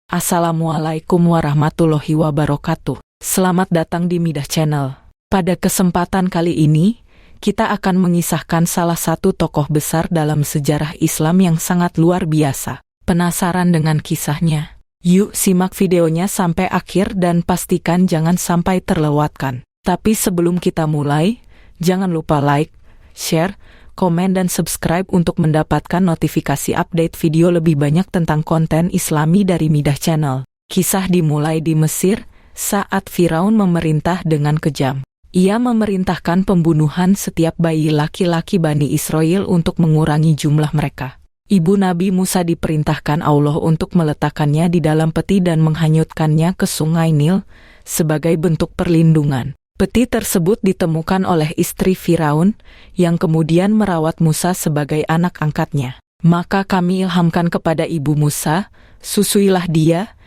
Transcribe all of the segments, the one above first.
Assalamualaikum warahmatullahi wabarakatuh. Selamat datang di Midah Channel. Pada kesempatan kali ini, kita akan mengisahkan salah satu tokoh besar dalam sejarah Islam yang sangat luar biasa. Penasaran dengan kisahnya? Yuk simak videonya sampai akhir dan pastikan jangan sampai terlewatkan. Tapi sebelum kita mulai, jangan lupa like, share, komen dan subscribe untuk mendapatkan notifikasi update video lebih banyak tentang konten Islami dari Midah Channel. Kisah dimulai di Mesir, saat Firaun memerintah dengan kejam. Ia memerintahkan pembunuhan setiap bayi laki-laki Bani Israel untuk mengurangi jumlah mereka. Ibu Nabi Musa diperintahkan Allah untuk meletakkannya di dalam peti dan menghanyutkannya ke sungai Nil sebagai bentuk perlindungan. Peti tersebut ditemukan oleh istri Firaun, yang kemudian merawat Musa sebagai anak angkatnya. Maka kami ilhamkan kepada ibu Musa, susuilah dia,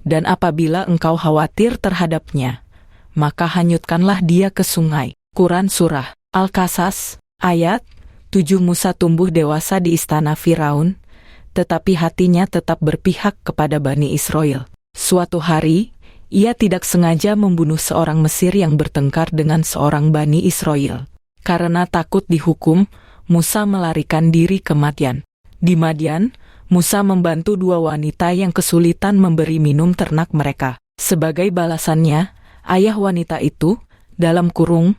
dan apabila engkau khawatir terhadapnya, maka hanyutkanlah dia ke sungai. Quran Surah Al-Qasas, ayat 7. Musa tumbuh dewasa di istana Firaun, tetapi hatinya tetap berpihak kepada Bani Israel. Suatu hari, ia tidak sengaja membunuh seorang Mesir yang bertengkar dengan seorang Bani Israel. Karena takut dihukum, Musa melarikan diri ke Madyan. Di Madyan, Musa membantu dua wanita yang kesulitan memberi minum ternak mereka. Sebagai balasannya, ayah wanita itu, dalam kurung,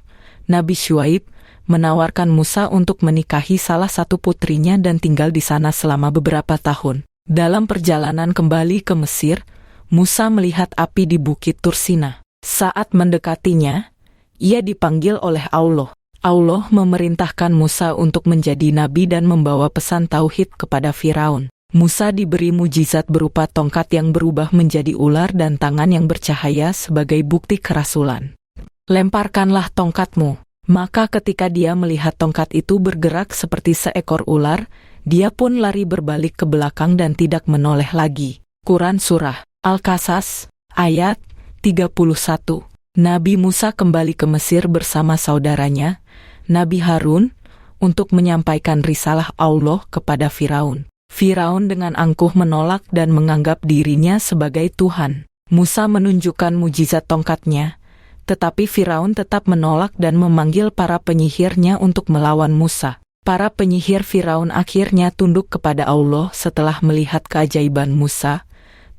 Nabi Syuaib, menawarkan Musa untuk menikahi salah satu putrinya dan tinggal di sana selama beberapa tahun. Dalam perjalanan kembali ke Mesir, Musa melihat api di Bukit Tursina. Saat mendekatinya, ia dipanggil oleh Allah. Allah memerintahkan Musa untuk menjadi nabi dan membawa pesan tauhid kepada Firaun. Musa diberi mujizat berupa tongkat yang berubah menjadi ular dan tangan yang bercahaya sebagai bukti kerasulan. Lemparkanlah tongkatmu. Maka ketika dia melihat tongkat itu bergerak seperti seekor ular, dia pun lari berbalik ke belakang dan tidak menoleh lagi. Quran Surah Al-Qasas, ayat 31. Nabi Musa kembali ke Mesir bersama saudaranya, Nabi Harun, untuk menyampaikan risalah Allah kepada Firaun. Firaun dengan angkuh menolak dan menganggap dirinya sebagai Tuhan. Musa menunjukkan mujizat tongkatnya, tetapi Firaun tetap menolak dan memanggil para penyihirnya untuk melawan Musa. Para penyihir Firaun akhirnya tunduk kepada Allah setelah melihat keajaiban Musa,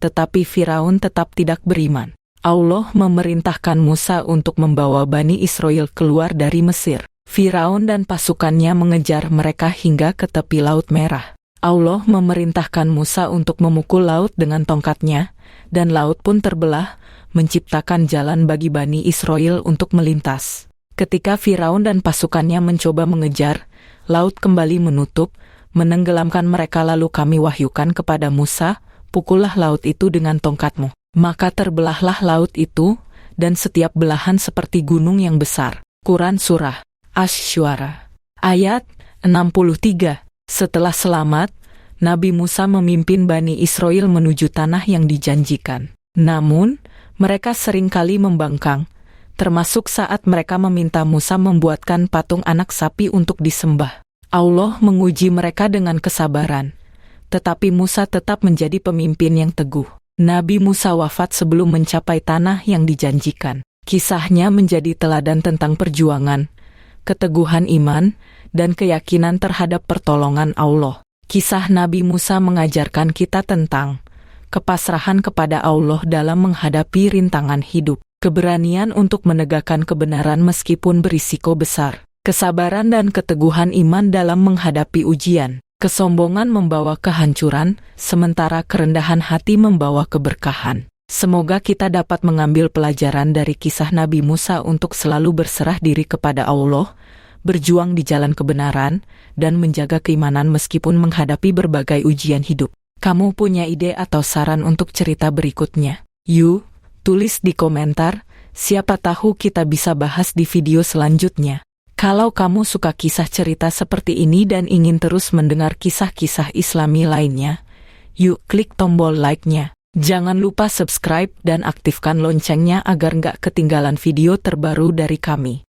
tetapi Firaun tetap tidak beriman. Allah memerintahkan Musa untuk membawa Bani Israel keluar dari Mesir. Firaun dan pasukannya mengejar mereka hingga ke tepi Laut Merah. Allah memerintahkan Musa untuk memukul laut dengan tongkatnya, dan laut pun terbelah, menciptakan jalan bagi Bani Israel untuk melintas. Ketika Firaun dan pasukannya mencoba mengejar, laut kembali menutup, menenggelamkan mereka. Lalu kami wahyukan kepada Musa, pukullah laut itu dengan tongkatmu. Maka terbelahlah laut itu, dan setiap belahan seperti gunung yang besar. Quran Surah Asy-Syu'ara, ayat 63. Setelah selamat, Nabi Musa memimpin Bani Israel menuju tanah yang dijanjikan. Namun, mereka seringkali membangkang, termasuk saat mereka meminta Musa membuatkan patung anak sapi untuk disembah. Allah menguji mereka dengan kesabaran. Tetapi Musa tetap menjadi pemimpin yang teguh. Nabi Musa wafat sebelum mencapai tanah yang dijanjikan. Kisahnya menjadi teladan tentang perjuangan, keteguhan iman, dan keyakinan terhadap pertolongan Allah. Kisah Nabi Musa mengajarkan kita tentang kepasrahan kepada Allah dalam menghadapi rintangan hidup, keberanian untuk menegakkan kebenaran meskipun berisiko besar, kesabaran dan keteguhan iman dalam menghadapi ujian. Kesombongan membawa kehancuran, sementara kerendahan hati membawa keberkahan. Semoga kita dapat mengambil pelajaran dari kisah Nabi Musa untuk selalu berserah diri kepada Allah, berjuang di jalan kebenaran, dan menjaga keimanan meskipun menghadapi berbagai ujian hidup. Kamu punya ide atau saran untuk cerita berikutnya? Yuk, tulis di komentar, siapa tahu kita bisa bahas di video selanjutnya. Kalau kamu suka kisah cerita seperti ini dan ingin terus mendengar kisah-kisah Islami lainnya, yuk klik tombol like-nya. Jangan lupa subscribe dan aktifkan loncengnya agar nggak ketinggalan video terbaru dari kami.